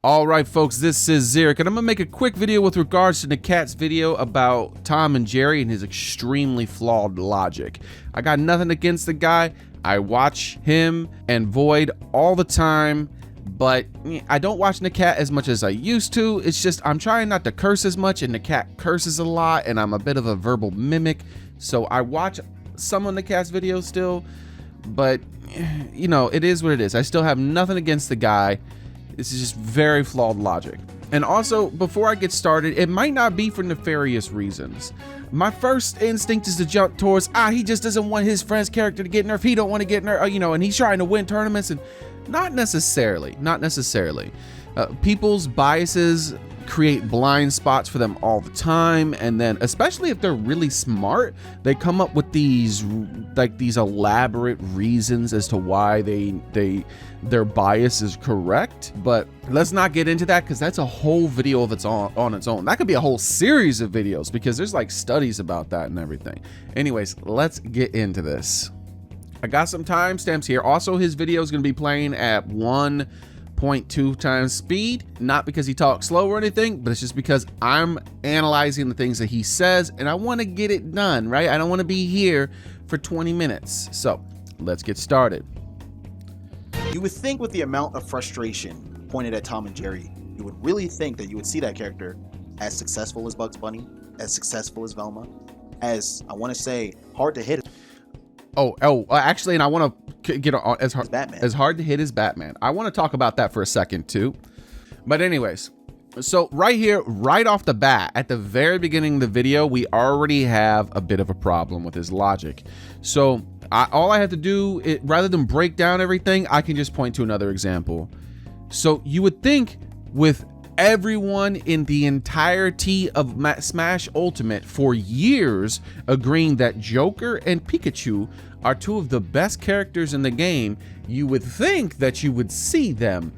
All right, folks, this is Xearrik, and I'm gonna make a quick video with regards to Nakat's video about Tom and Jerry and his extremely flawed logic. I got nothing against the guy. I watch him and Void all the time, but I don't watch Nakat as much as I used to. It's just I'm trying not to curse as much, and Nakat curses a lot, and I'm a bit of a verbal mimic. So I watch some of Nakat's videos still, but you know, it is what it is. I still have nothing against the guy. This is just very flawed logic. And also, before I get started, it might not be for nefarious reasons. My first instinct is to jump towards, he just doesn't want his friend's character to get nerfed. He don't want to get nerfed, you know, and he's trying to win tournaments. And not necessarily. People's biases create blind spots for them all the time, and then especially if they're really smart, they come up with these elaborate reasons as to why their bias is correct. But let's not get into that, because that's a whole video of its on its own. That could be a whole series of videos, because there's like studies about that and everything. Anyways, let's get into this. I got some timestamps here. Also, his video is going to be playing at 1.2 times speed, not because he talks slow or anything, but it's just because I'm analyzing the things that he says and I want to get it done, right? I don't want to be here for 20 minutes. So let's get started. You would think with the amount of frustration pointed at Tom and Jerry, you would really think that you would see that character as successful as Bugs Bunny, as successful as Velma, as, I want to say, hard to hit. Actually, and I want to get on as hard to hit as Batman. I want to talk about that for a second too. But anyways, so right here, right off the bat, at the very beginning of the video, we already have a bit of a problem with his logic. So all I have to do, rather than break down everything, I can just point to another example. So you would think with everyone in the entirety of Smash Ultimate for years agreeing that Joker and Pikachu are two of the best characters in the game, you would think that you would see them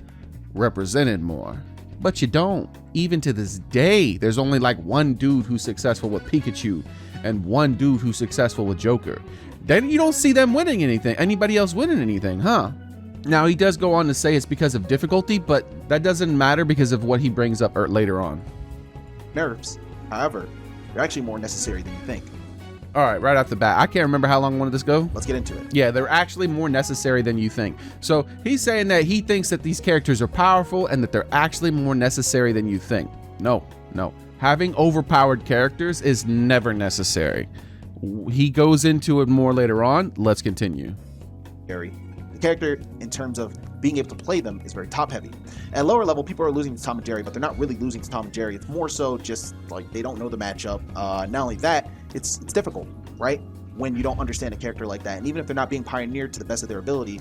represented more. But you don't. Even to this day, there's only like one dude who's successful with Pikachu and one dude who's successful with Joker. Then you don't see them winning anything, anybody else winning anything, huh? Now, he does go on to say it's because of difficulty, but that doesn't matter because of what he brings up later on. Nerfs, however, they're actually more necessary than you think. All right, right off the bat, I can't remember how long I wanted this go. Let's get into it. Yeah, they're actually more necessary than you think. So he's saying that he thinks that these characters are powerful and that they're actually more necessary than you think. No. Having overpowered characters is never necessary. He goes into it more later on. Let's continue. Jerry. The character, in terms of being able to play them, is very top heavy. At lower level, people are losing to Tom and Jerry, but they're not really losing to Tom and Jerry. It's more so just like they don't know the matchup. Not only that, it's difficult, right? When you don't understand a character like that, and even if they're not being pioneered to the best of their ability.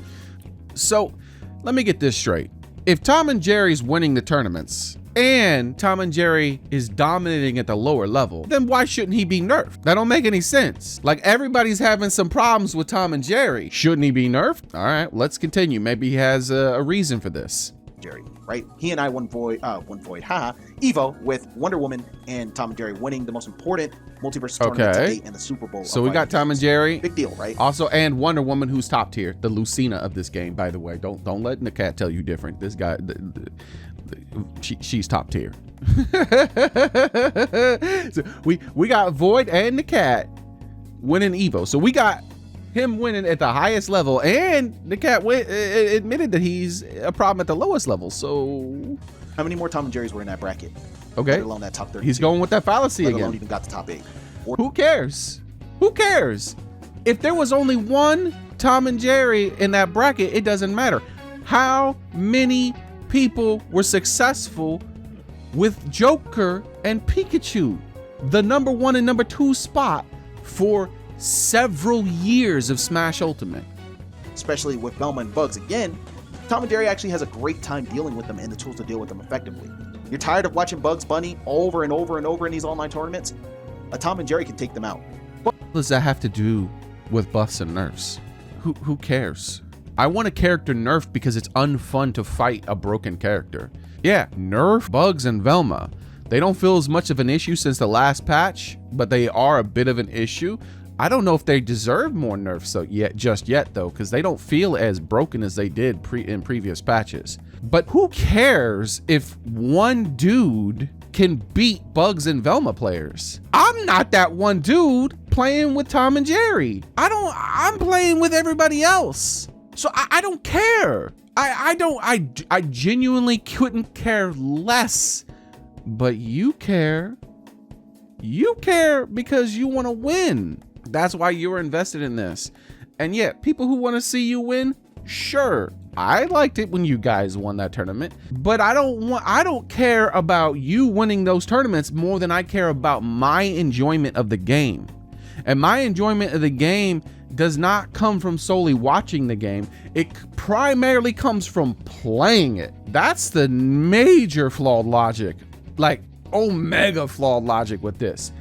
So let me get this straight. If Tom and Jerry's winning the tournaments and Tom and Jerry is dominating at the lower level, then why shouldn't he be nerfed? That don't make any sense. Like, everybody's having some problems with Tom and Jerry. Shouldn't he be nerfed? All right, let's continue. Maybe he has a reason for this. Jerry, right? He and I won Void, Evo with Wonder Woman and Tom and Jerry winning the most important Multiversus tournament to date in the Super Bowl. So we got Tom and Jerry. Big deal, right? Also, and Wonder Woman, who's top tier, the Lucina of this game, by the way. Don't let Nakat tell you different. This guy, she's top tier. So we got Void and Nakat winning Evo. So we got him winning at the highest level, and Nakat admitted that he's a problem at the lowest level. So how many more Tom and Jerry's were in that bracket? Okay, let alone that top 30. He's going with that fallacy again. Alone even got the top 8. Who cares? Who cares? If there was only one Tom and Jerry in that bracket, it doesn't matter. How many people were successful with Joker and Pikachu, the number 1 and number 2 spot for several years of Smash Ultimate? Especially with Velma and Bugs. Again, Tom and Jerry actually has a great time dealing with them and the tools to deal with them effectively. You're tired of watching Bugs Bunny over and over and over in these online tournaments? A Tom and Jerry can take them out. What does that have to do with buffs and nerfs? Who cares? I want a character nerfed because it's unfun to fight a broken character. Yeah, nerf Bugs and Velma. They don't feel as much of an issue since the last patch, but they are a bit of an issue. I don't know if they deserve more nerfs just yet though, because they don't feel as broken as they did in previous patches. But who cares if one dude can beat Bugs and Velma players? I'm not that one dude playing with Tom and Jerry. I'm playing with everybody else. So I don't care. I genuinely couldn't care less, but you care. You care because you want to win. That's why you're invested in this. And yet, people who want to see you win, sure, I liked it when you guys won that tournament, but I don't care about you winning those tournaments more than I care about my enjoyment of the game. And my enjoyment of the game does not come from solely watching the game. It primarily comes from playing it. That's the major flawed logic, like omega flawed logic with this.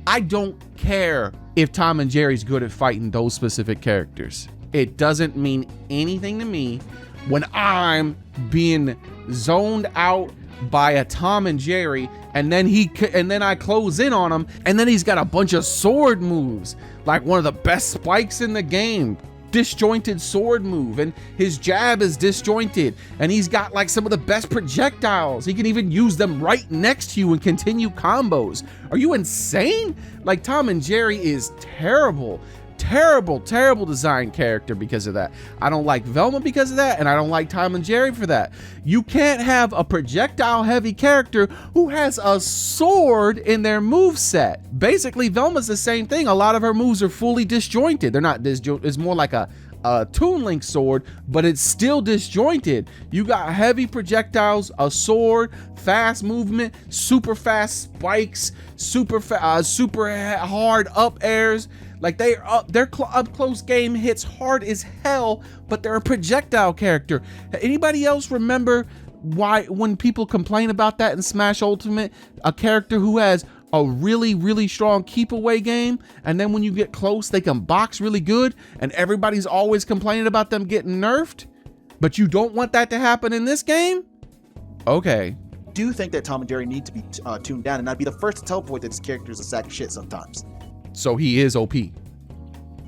I don't care if Tom and Jerry's good at fighting those specific characters. It doesn't mean anything to me when I'm being zoned out by a Tom and Jerry, and then I close in on him, and then he's got a bunch of sword moves, like one of the best spikes in the game, disjointed sword move, and his jab is disjointed, and he's got like some of the best projectiles. He can even use them right next to you and continue combos. Are you insane? Like, Tom and Jerry is terrible design character because of that. I don't like Velma because of that, and I don't like Tom and Jerry for that. You can't have a projectile heavy character who has a sword in their moveset. Basically, Velma's the same thing. A lot of her moves are fully disjointed. They're not disjointed. It's more like a Toon Link sword, but it's still disjointed. You got heavy projectiles, a sword, fast movement, super fast spikes, super hard up airs. Like, their up close game hits hard as hell, but they're a projectile character. Anybody else remember why, when people complain about that in Smash Ultimate, a character who has a really strong keep away game, and then when you get close, they can box really good, and everybody's always complaining about them getting nerfed? But you don't want that to happen in this game? Okay. I do think that Tom and Jerry need to be tuned down, and I'd be the first to teleport that this character is a sack of shit sometimes. So he is OP.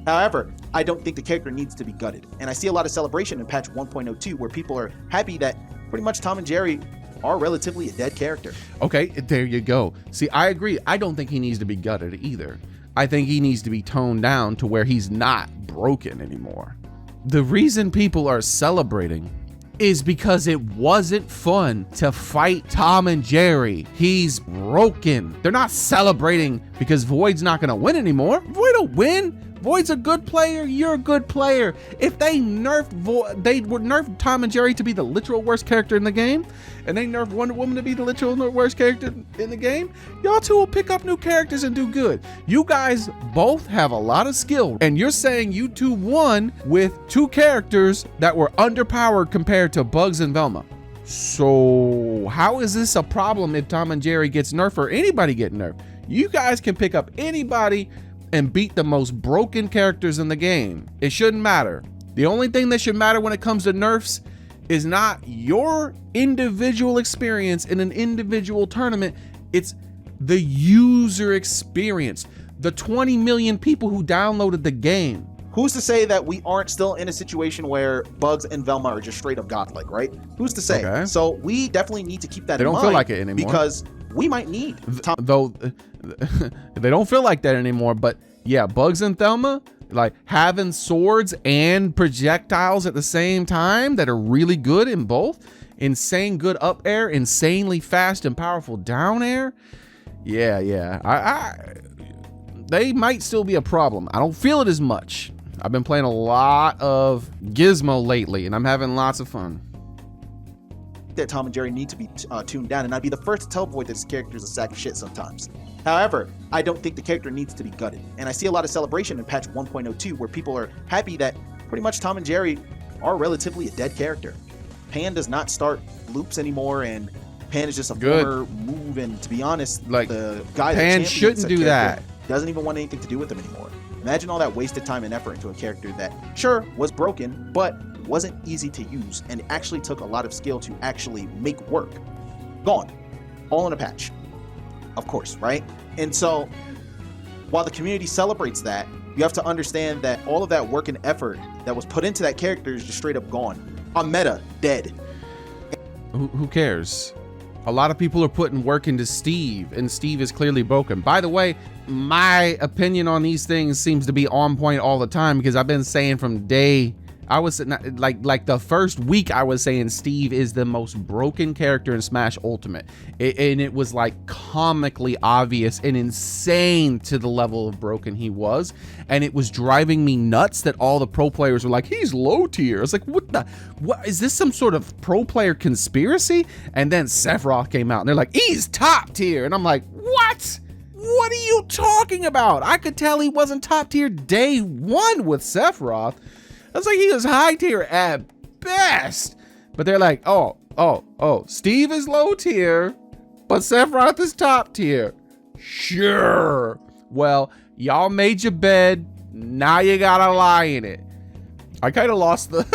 However, I don't think the character needs to be gutted. And I see a lot of celebration in patch 1.02 where people are happy that pretty much Tom and Jerry are relatively a dead character. Okay, there you go. See, I agree. I don't think he needs to be gutted either. I think he needs to be toned down to where he's not broken anymore. The reason people are celebrating is because it wasn't fun to fight Tom and Jerry. He's broken. They're not celebrating because Void's not gonna win anymore. Void will win. Void's a good player, you're a good player. If they nerfed Void, they would nerf Tom and Jerry to be the literal worst character in the game, and they nerf Wonder Woman to be the literal worst character in the game, y'all two will pick up new characters and do good. You guys both have a lot of skill, and you're saying you two won with two characters that were underpowered compared to Bugs and Velma. So how is this a problem if Tom and Jerry gets nerfed or anybody get nerfed? You guys can pick up anybody and beat the most broken characters in the game. It shouldn't matter. The only thing that should matter when it comes to nerfs is not your individual experience in an individual tournament. It's the user experience. The 20 million people who downloaded the game. Who's to say that we aren't still in a situation where Bugs and Velma are just straight up godlike, right? Who's to say? Okay. So we definitely need to keep that in mind. They don't feel like it anymore. Because we might need Tom. Though they don't feel like that anymore, but yeah, Bugs and Velma, like having swords and projectiles at the same time that are really good in both, insane good up air, insanely fast and powerful down air. Yeah. They might still be a problem. I don't feel it as much. I've been playing a lot of Gizmo lately, and I'm having lots of fun. That Tom and Jerry need to be tuned down, and I'd be the first to tell Void that this character is a sack of shit sometimes. However, I don't think the character needs to be gutted, and I see a lot of celebration in patch 1.02 where people are happy that pretty much Tom and Jerry are relatively a dead character. Pan does not start loops anymore, and Pan is just a former move, and to be honest, like, the guy Pan that shouldn't do that. Doesn't even want anything to do with them anymore. Imagine all that wasted time and effort into a character that, sure, was broken, but wasn't easy to use, and actually took a lot of skill to actually make work. Gone. All in a patch. Of course, right? And so, while the community celebrates that, you have to understand that all of that work and effort that was put into that character is just straight up gone. On meta, dead. Who cares? A lot of people are putting work into Steve, and Steve is clearly broken. By the way, my opinion on these things seems to be on point all the time, because I've been saying from day, I was like the first week I was saying Steve is the most broken character in Smash Ultimate. And it was like comically obvious and insane to the level of broken he was. And it was driving me nuts that all the pro players were like, he's low tier. It's like, what is this, some sort of pro player conspiracy? And then Sephiroth came out and they're like, he's top tier. And I'm like, what? What are you talking about? I could tell he wasn't top tier day one with Sephiroth. I was like, he was high tier at best. But they're like, oh, Steve is low tier, but Sephiroth is top tier. Sure. Well, y'all made your bed. Now you gotta lie in it. I kind of lost the...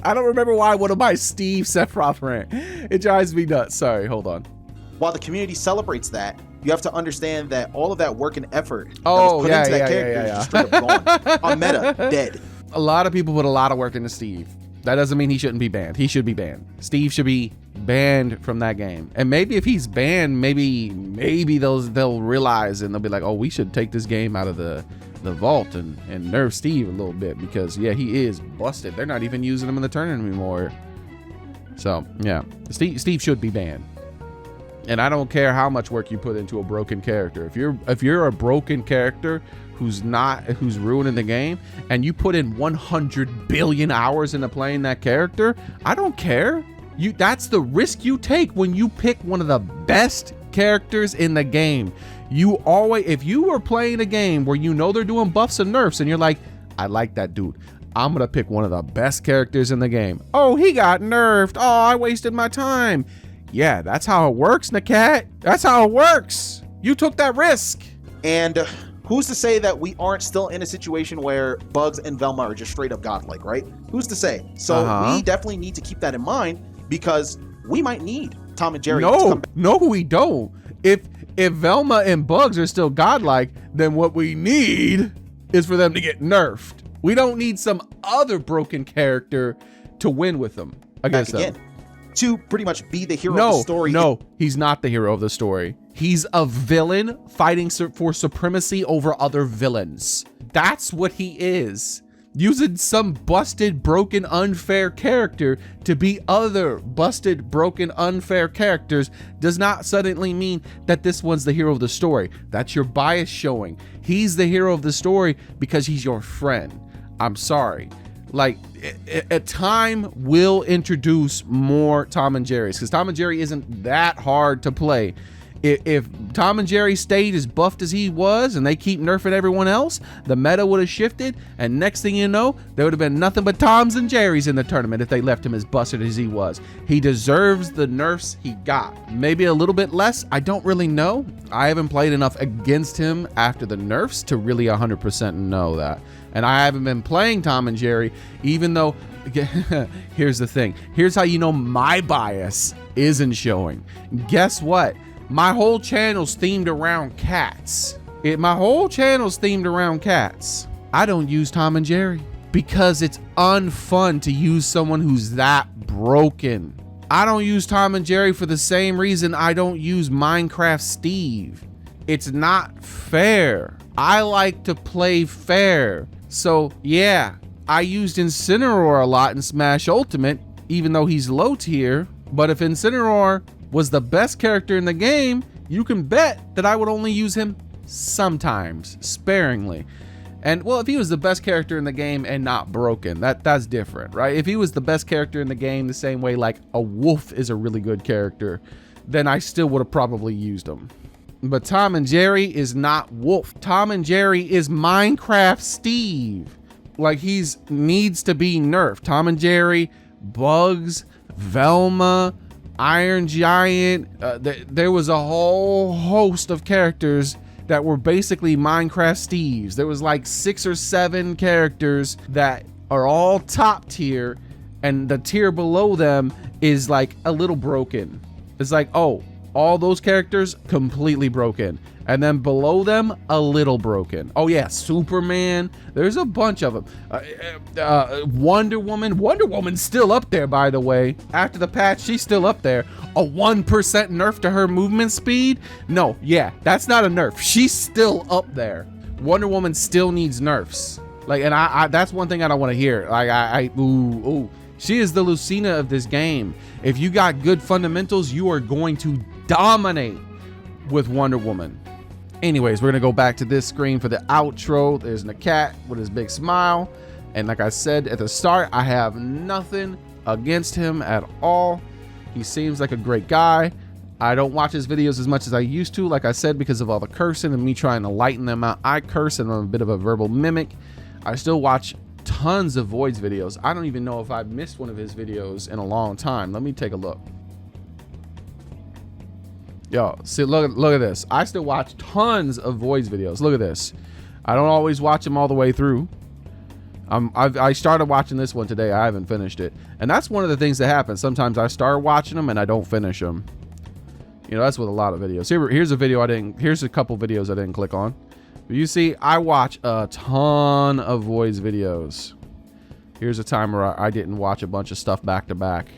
I don't remember why one of my Steve Sephiroth rant. It drives me nuts. Sorry, hold on. While the community celebrates that, you have to understand that all of that work and effort that was put into that character is just straight up gone. On meta, dead. A lot of people put a lot of work into Steve. That doesn't mean he shouldn't be banned. He should be banned. Steve should be banned from that game. And maybe if he's banned, maybe they'll realize and they'll be like, oh, we should take this game out of the vault and nerf Steve a little bit, because yeah, he is busted. They're not even using him in the tournament anymore. So yeah, Steve should be banned. And I don't care how much work you put into a broken character. If you're a broken character who's ruining the game, and you put in 100 billion hours into playing that character, I don't care. That's the risk you take when you pick one of the best characters in the game. If you are playing a game where you know they're doing buffs and nerfs and you're like, I like that dude, I'm gonna pick one of the best characters in the game. Oh, he got nerfed. Oh, I wasted my time. Yeah, that's how it works, Nakat. That's how it works. You took that risk. And who's to say that we aren't still in a situation where Bugs and Velma are just straight up godlike, right? Who's to say? So we definitely need to keep that in mind, because we might need Tom and Jerry to come back. No, we don't. If Velma and Bugs are still godlike, then what we need is for them to get nerfed. We don't need some other broken character to win with them against them. To pretty much be the hero of the story. No, he's not the hero of the story. He's a villain fighting for supremacy over other villains. That's what he is. Using some busted, broken, unfair character to beat other busted, broken, unfair characters does not suddenly mean that this one's the hero of the story. That's your bias showing. He's the hero of the story because he's your friend. I'm sorry. Like, a time will introduce more Tom and Jerry's, because Tom and Jerry isn't that hard to play. If Tom and Jerry stayed as buffed as he was and they keep nerfing everyone else, the meta would have shifted, and next thing you know, there would have been nothing but Toms and Jerry's in the tournament if they left him as busted as he was. He deserves the nerfs he got. Maybe a little bit less, I don't really know. I haven't played enough against him after the nerfs to really 100% know that. And I haven't been playing Tom and Jerry, even though, here's the thing. Here's how you know my bias isn't showing. Guess what? My whole channel's themed around cats. My whole channel's themed around cats. I don't use Tom and Jerry because it's unfun to use someone who's that broken. I don't use Tom and Jerry for the same reason I don't use Minecraft Steve. It's not fair. I like to play fair. So yeah, I used Incineroar a lot in Smash Ultimate, even though he's low tier. But if Incineroar was the best character in the game, you can bet that I would only use him sometimes, sparingly. And well, if he was the best character in the game and not broken, that's different, right? If he was the best character in the game the same way like a wolf is a really good character, then I still would have probably used him. But Tom and Jerry is not Wolf. Tom and Jerry is Minecraft Steve. Like, he's needs to be nerfed. Tom and Jerry, Bugs, Velma, Iron Giant. There was a whole host of characters that were basically Minecraft Steves. There was like 6 or 7 characters that are all top tier, and the tier below them is like a little broken. It's like, oh, All those characters completely broken. And then below them, a little broken. Oh yeah, Superman. There's a bunch of them. Wonder Woman. Wonder Woman's still up there, by the way. After the patch, she's still up there. A 1% nerf to her movement speed? No, yeah, that's not a nerf. She's still up there. Wonder Woman still needs nerfs. Like, and I that's one thing I don't want to hear. Like, ooh. She is the Lucina of this game. If you got good fundamentals, you are going to dominate with Wonder Woman. Anyways, we're gonna go back to this screen for the outro. There's Nakat with his big smile. And like I said at the start, I have nothing against him at all. He seems like a great guy. I don't watch his videos as much as I used to, like I said, because of all the cursing and me trying to lighten them out. I curse and I'm a bit of a verbal mimic. I still watch tons of Void's videos. I don't even know if I've missed one of his videos in a long time. Let me take a look. Yo, see, look at this. I still watch tons of Void's videos. Look at this. I don't always watch them all the way through. I started watching this one today. I haven't finished it. And that's one of the things that happens. Sometimes I start watching them and I don't finish them. You know, that's with a lot of videos. Here's a video here's a couple videos I didn't click on. But you see, I watch a ton of Void's videos. Here's a time where I didn't watch a bunch of stuff back to back.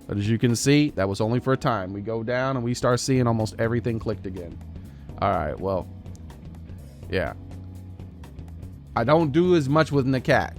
But as you can see, that was only for a time. We go down and we start seeing almost everything clicked again. All right, well, yeah. I don't do as much with Nakat.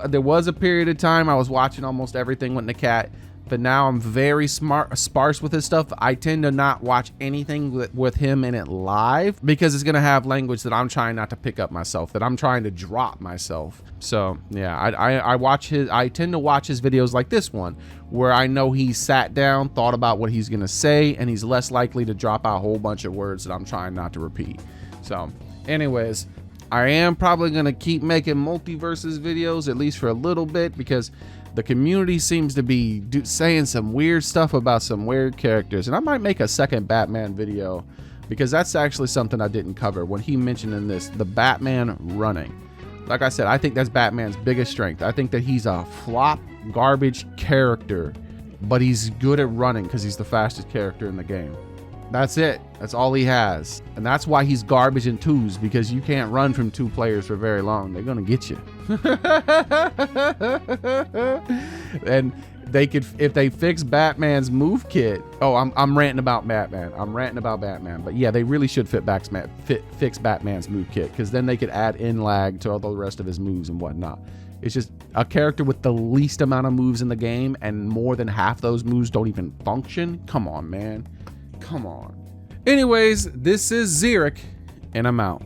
There was a period of time I was watching almost everything with Nakat, but now I'm very sparse with his stuff. I tend to not watch anything with him in it live because it's gonna have language that I'm trying not to pick up myself, that I'm trying to drop myself. So yeah, I tend to watch his videos like this one, where I know he sat down, thought about what he's gonna say, and he's less likely to drop out a whole bunch of words that I'm trying not to repeat. So anyways, I am probably gonna keep making Multiversus videos, at least for a little bit, because the community seems to be saying some weird stuff about some weird characters. And I might make a second Batman video, because that's actually something I didn't cover when he mentioned in this, the Batman running. Like I said, I think that's Batman's biggest strength. I think that he's a flop, garbage character, but he's good at running because he's the fastest character in the game. That's it. That's all he has. And that's why he's garbage in twos, because you can't run from two players for very long. They're gonna get you. And they could, if they fix Batman's move kit. Oh, I'm ranting about Batman. But yeah, they really should fix Batman's move kit, because then they could add in lag to all the rest of his moves and whatnot. It's just a character with the least amount of moves in the game, and more than half those moves don't even function. Come on, man. Come on. Anyways, this is Xearrik, and I'm out.